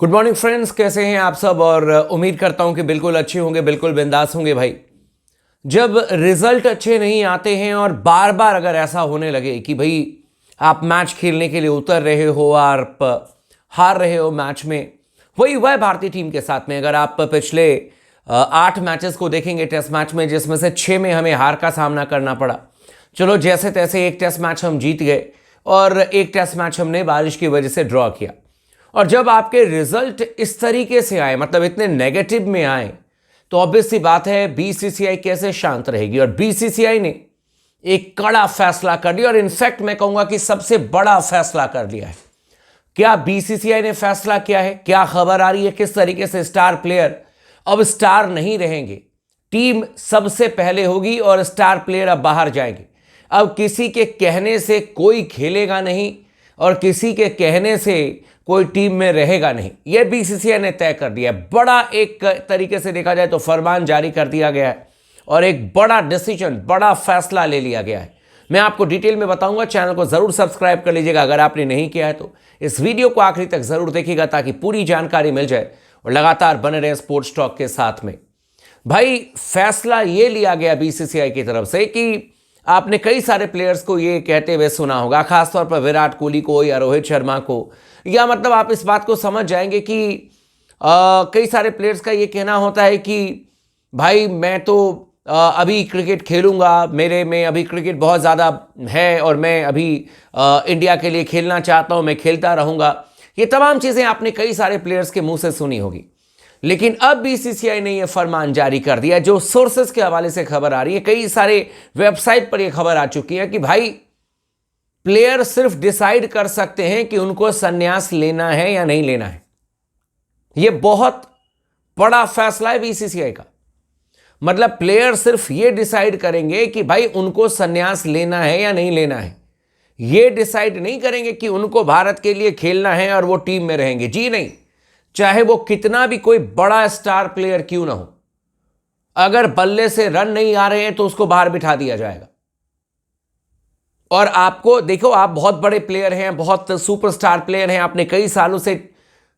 Good morning friends, कैसे हैं आप सब। और उम्मीद करता हूं कि बिल्कुल अच्छे होंगे, बिल्कुल बिंदास होंगे। भाई, जब रिजल्ट अच्छे नहीं आते हैं और बार बार अगर ऐसा होने लगे कि भाई आप मैच खेलने के लिए उतर रहे हो और आप हार रहे हो मैच में, वही हुआ है भारतीय टीम के साथ में। अगर आप पिछले 8 मैचेस को देखेंगे टेस्ट मैच में, जिसमें से 6 में हमें हार का सामना करना पड़ा। चलो जैसे तैसे एक टेस्ट मैच हम जीत गए और एक टेस्ट मैच हमने बारिश की वजह से ड्रॉ किया। और जब आपके रिजल्ट इस तरीके से आए, मतलब इतने नेगेटिव में आए, तो ऑब्वियस सी बात है बीसीसीआई कैसे शांत रहेगी। और बीसीसीआई ने एक कड़ा फैसला कर लिया, और इनफैक्ट मैं कहूंगा कि सबसे बड़ा फैसला कर लिया है। क्या बीसीसीआई ने फैसला किया है? क्या खबर आ रही है? किस तरीके से स्टार प्लेयर अब स्टार नहीं रहेंगे, टीम सबसे पहले होगी और स्टार प्लेयर अब बाहर जाएंगे। अब किसी के कहने से कोई खेलेगा नहीं और किसी के कहने से कोई टीम में रहेगा नहीं। यह बीसीसीआई ने तय कर दिया है। बड़ा एक तरीके से देखा जाए तो फरमान जारी कर दिया गया है और एक बड़ा डिसीजन, बड़ा फैसला ले लिया गया है। मैं आपको डिटेल में बताऊंगा। चैनल को जरूर सब्सक्राइब कर लीजिएगा अगर आपने नहीं किया है तो। इस वीडियो को आखिरी तक जरूर देखिएगा ताकि पूरी जानकारी मिल जाए और लगातार बने रहे स्पोर्ट्स टॉक के साथ में। भाई, फैसला ये लिया गया बीसीसीआई की तरफ से कि आपने कई सारे प्लेयर्स को ये कहते हुए सुना होगा, खासतौर पर विराट कोहली को या रोहित शर्मा को, या मतलब आप इस बात को समझ जाएंगे कि कई सारे प्लेयर्स का ये कहना होता है कि भाई मैं तो अभी क्रिकेट खेलूंगा, मेरे में अभी क्रिकेट बहुत ज़्यादा है और मैं अभी इंडिया के लिए खेलना चाहता हूँ, मैं खेलता रहूँगा। ये तमाम चीज़ें आपने कई सारे प्लेयर्स के मुंह से सुनी होगी। लेकिन अब बीसीसीआई ने यह फरमान जारी कर दिया, जो सोर्सेस के हवाले से खबर आ रही है, कई सारे वेबसाइट पर यह खबर आ चुकी है कि भाई प्लेयर सिर्फ डिसाइड कर सकते हैं कि उनको संन्यास लेना है या नहीं लेना है। यह बहुत बड़ा फैसला है बीसीसीआई का। मतलब प्लेयर सिर्फ यह डिसाइड करेंगे कि भाई उनको संन्यास लेना है या नहीं लेना है। यह डिसाइड नहीं करेंगे कि उनको भारत के लिए खेलना है और वो टीम में रहेंगे। जी नहीं, चाहे वो कितना भी कोई बड़ा स्टार प्लेयर क्यों ना हो, अगर बल्ले से रन नहीं आ रहे हैं तो उसको बाहर बिठा दिया जाएगा। और आपको देखो, आप बहुत बड़े प्लेयर हैं, बहुत सुपरस्टार प्लेयर हैं, आपने कई सालों से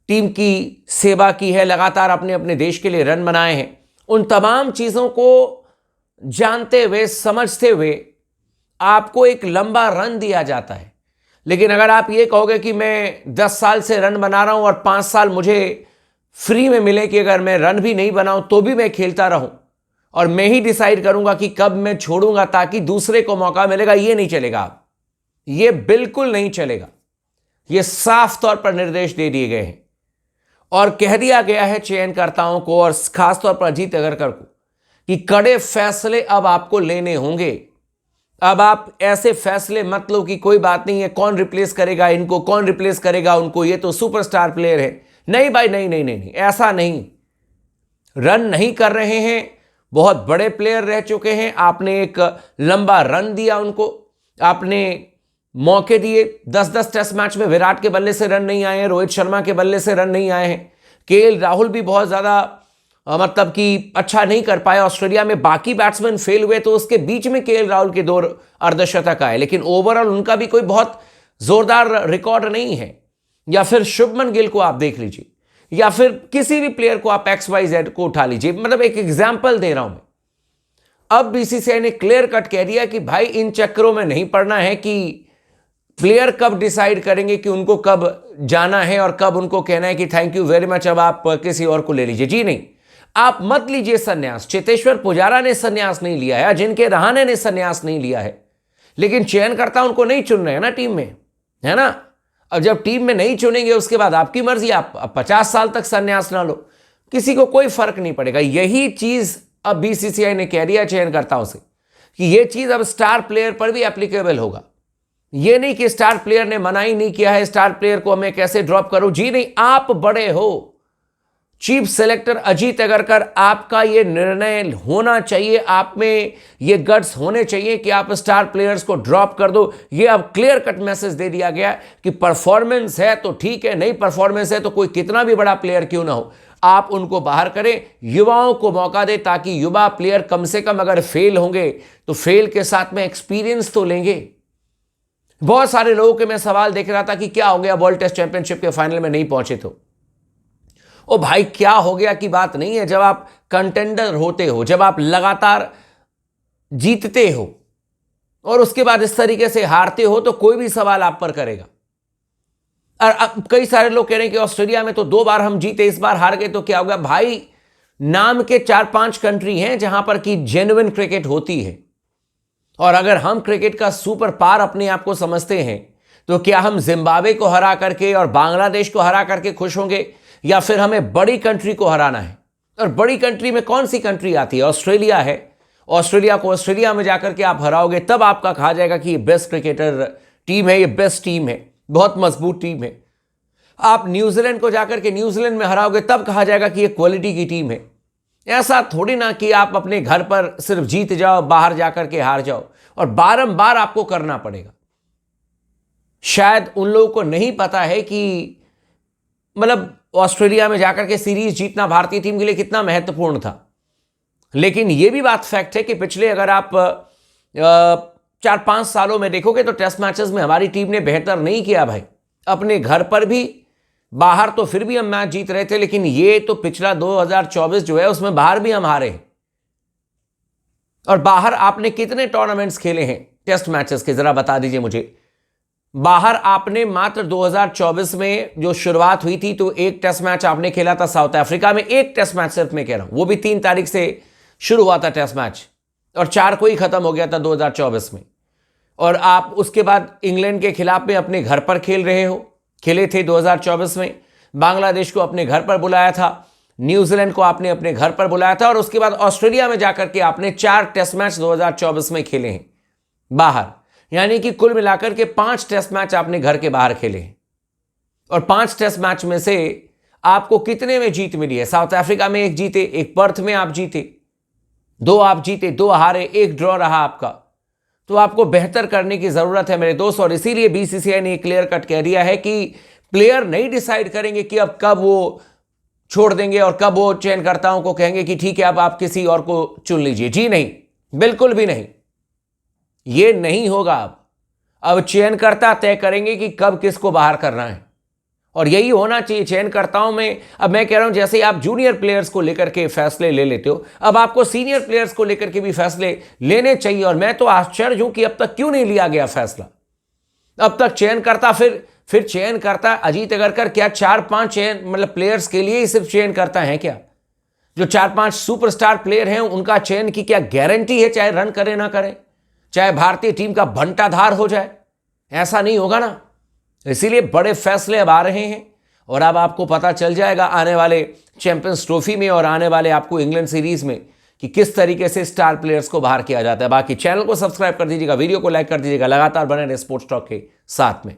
टीम की सेवा की है, लगातार आपने अपने देश के लिए रन बनाए हैं। उन तमाम चीजों को जानते हुए, समझते हुए आपको एक लंबा रन दिया जाता है। लेकिन अगर आप ये कहोगे कि मैं 10 साल से रन बना रहा हूं और 5 साल मुझे फ्री में मिले कि अगर मैं रन भी नहीं बनाऊं तो भी मैं खेलता रहूं और मैं ही डिसाइड करूंगा कि कब मैं छोड़ूंगा ताकि दूसरे को मौका मिलेगा, ये नहीं चलेगा। ये बिल्कुल नहीं चलेगा। ये साफ तौर पर निर्देश दे दिए गए हैं और कह दिया गया है चयनकर्ताओं को और खासतौर पर अजीत अग्रकर को कि कड़े फैसले अब आपको लेने होंगे। अब आप ऐसे फैसले मत लो कि कोई बात नहीं है, कौन रिप्लेस करेगा इनको, कौन रिप्लेस करेगा उनको, ये तो सुपरस्टार प्लेयर है। नहीं भाई, नहीं नहीं नहीं, ऐसा नहीं। रन नहीं कर रहे हैं, बहुत बड़े प्लेयर रह चुके हैं, आपने एक लंबा रन दिया उनको, आपने मौके दिए। 10-10 टेस्ट मैच में विराट के बल्ले से रन नहीं आए हैं, रोहित शर्मा के बल्ले से रन नहीं आए हैं, केएल राहुल भी बहुत ज्यादा मतलब कि अच्छा नहीं कर पाया। ऑस्ट्रेलिया में बाकी बैट्समैन फेल हुए तो उसके बीच में केएल राहुल के 2 अर्धशतक आए, लेकिन ओवरऑल उनका भी कोई बहुत जोरदार रिकॉर्ड नहीं है। या फिर शुभमन गिल को आप देख लीजिए, या फिर किसी भी प्लेयर को आप XYZ को उठा लीजिए, मतलब एक एग्जाम्पल दे रहा हूं मैं। अब बीसीसीआई ने क्लियर कट कह दिया कि भाई इन चक्करों में नहीं पड़ना है कि प्लेयर कब डिसाइड करेंगे कि उनको कब जाना है और कब उनको कहना है कि थैंक यू वेरी मच, अब आप किसी और को ले लीजिए। जी नहीं, आप मत लीजिए संन्यास। चेतेश्वर पुजारा ने संन्यास नहीं लिया है, अजिंक्य रहाणे ने संन्यास नहीं लिया है, लेकिन चयनकर्ता उनको नहीं चुन रहे हैं ना टीम में, है ना। अब जब टीम में नहीं चुनेंगे उसके बाद आपकी मर्जी, आप 50 साल तक संन्यास ना लो, किसी को कोई फर्क नहीं पड़ेगा। यही चीज अब बीसीसीआई ने कह दिया चयनकर्ताओं से कि यह चीज अब स्टार प्लेयर पर भी एप्लीकेबल होगा। यह नहीं कि स्टार प्लेयर ने मना ही नहीं किया है, स्टार प्लेयर को मैं कैसे ड्रॉप करूं। जी नहीं, आप बड़े हो, चीफ सेलेक्टर अजीत अग्रकर, आपका यह निर्णय होना चाहिए, आप में ये गट्स होने चाहिए कि आप स्टार प्लेयर्स को ड्रॉप कर दो। ये अब क्लियर कट मैसेज दे दिया गया कि परफॉर्मेंस है तो ठीक है, नहीं परफॉर्मेंस है तो कोई कितना भी बड़ा प्लेयर क्यों ना हो, आप उनको बाहर करें, युवाओं को मौका दें ताकि युवा प्लेयर कम से कम अगर फेल होंगे तो फेल के साथ में एक्सपीरियंस तो लेंगे। बहुत सारे लोगों के मैं सवाल देख रहा था कि क्या हो गया वर्ल्ड टेस्ट चैंपियनशिप के फाइनल में नहीं पहुंचे तो ओ भाई क्या हो गया की बात नहीं है। जब आप कंटेंडर होते हो, जब आप लगातार जीतते हो और उसके बाद इस तरीके से हारते हो, तो कोई भी सवाल आप पर करेगा। और अब कई सारे लोग कह रहे हैं कि ऑस्ट्रेलिया में तो 2 बार हम जीते, इस बार हार गए तो क्या होगा। भाई नाम के 4-5 कंट्री हैं जहां पर की जेन्युइन क्रिकेट होती है, और अगर हम क्रिकेट का सुपर पार अपने आप को समझते हैं, तो क्या हम जिम्बाब्वे को हरा करके और बांग्लादेश को हरा करके खुश होंगे, या फिर हमें बड़ी कंट्री को हराना है। और बड़ी कंट्री में कौन सी कंट्री आती है? ऑस्ट्रेलिया है। ऑस्ट्रेलिया को ऑस्ट्रेलिया में जाकर के आप हराओगे, तब आपका कहा जाएगा कि ये बेस्ट क्रिकेटर टीम है, ये बेस्ट टीम है, बहुत मजबूत टीम है। आप न्यूजीलैंड को जाकर के न्यूजीलैंड में हराओगे, तब कहा जाएगा कि ये क्वालिटी की टीम है। ऐसा थोड़ी ना कि आप अपने घर पर सिर्फ जीत जाओ, बाहर जाकर के हार जाओ, और बारंबार आपको करना पड़ेगा। शायद उन लोगों को नहीं पता है कि मतलब ऑस्ट्रेलिया में जाकर के सीरीज जीतना भारतीय टीम के लिए कितना महत्वपूर्ण था। लेकिन यह भी बात फैक्ट है कि पिछले अगर आप 4-5 सालों में देखोगे तो टेस्ट मैचेस में हमारी टीम ने बेहतर नहीं किया भाई। अपने घर पर भी, बाहर तो फिर भी हम मैच जीत रहे थे, लेकिन ये तो पिछला 2024 जो है उसमें बाहर भी हम हारे हैं। और बाहर आपने कितने टूर्नामेंट्स खेले हैं टेस्ट मैचेस के, जरा बता दीजिए मुझे। बाहर आपने मात्र 2024 में जो शुरुआत हुई थी, तो एक टेस्ट मैच आपने खेला था साउथ अफ्रीका में, एक टेस्ट मैच सिर्फ मैं कह रहा हूं, वो भी 3 तारीख से शुरू हुआ था टेस्ट मैच, और 4 को ही खत्म हो गया था 2024 में। और आप उसके बाद इंग्लैंड के खिलाफ में अपने घर पर खेले थे 2024 में। बांग्लादेश को अपने घर पर बुलाया था, न्यूजीलैंड को आपने अपने घर पर बुलाया था, और उसके बाद ऑस्ट्रेलिया में जाकर के आपने 4 टेस्ट मैच 2024 में खेले हैं बाहर। यानी कि कुल मिलाकर के 5 टेस्ट मैच आपने घर के बाहर खेले हैं। और 5 टेस्ट मैच में से आपको कितने में जीत मिली है? साउथ अफ्रीका में 1 जीते, 1 पर्थ में आप जीते, 2 आप जीते, 2 हारे, 1 ड्रॉ रहा आपका। तो आपको बेहतर करने की जरूरत है मेरे दोस्त, और इसीलिए बीसीसीआई ने क्लियर कट कह दिया है कि प्लेयर नहीं डिसाइड करेंगे कि अब कब वो छोड़ देंगे और कब वो चयनकर्ताओं को कहेंगे कि ठीक है अब आप किसी और को चुन लीजिए। जी नहीं, बिल्कुल भी नहीं, ये नहीं होगा। अब चयनकर्ता तय करेंगे कि कब किसको बाहर करना है, और यही होना चाहिए चयनकर्ताओं में। अब मैं कह रहा हूं जैसे आप जूनियर प्लेयर्स को लेकर के फैसले ले लेते हो, अब आपको सीनियर प्लेयर्स को लेकर के भी फैसले लेने चाहिए। और मैं तो आश्चर्य हूं कि अब तक क्यों नहीं लिया गया फैसला। अब तक चयनकर्ता फिर चयनकर्ता अजीत अगरकर क्या 4-5 चयन मतलब प्लेयर्स के लिए ही सिर्फ चयन करता है क्या? जो 4-5 सुपरस्टार प्लेयर हैं उनका चयन की क्या गारंटी है, चाहे रन करे ना करे, चाहे भारतीय टीम का बंटाधार हो जाए? ऐसा नहीं होगा ना। इसीलिए बड़े फैसले अब आ रहे हैं, और अब आपको पता चल जाएगा आने वाले चैंपियंस ट्रॉफी में और आने वाले आपको इंग्लैंड सीरीज में कि किस तरीके से स्टार प्लेयर्स को बाहर किया जाता है। बाकी चैनल को सब्सक्राइब कर दीजिएगा, वीडियो को लाइक कर दीजिएगा, लगातार बने रहे स्पोर्ट्स टॉक के साथ में।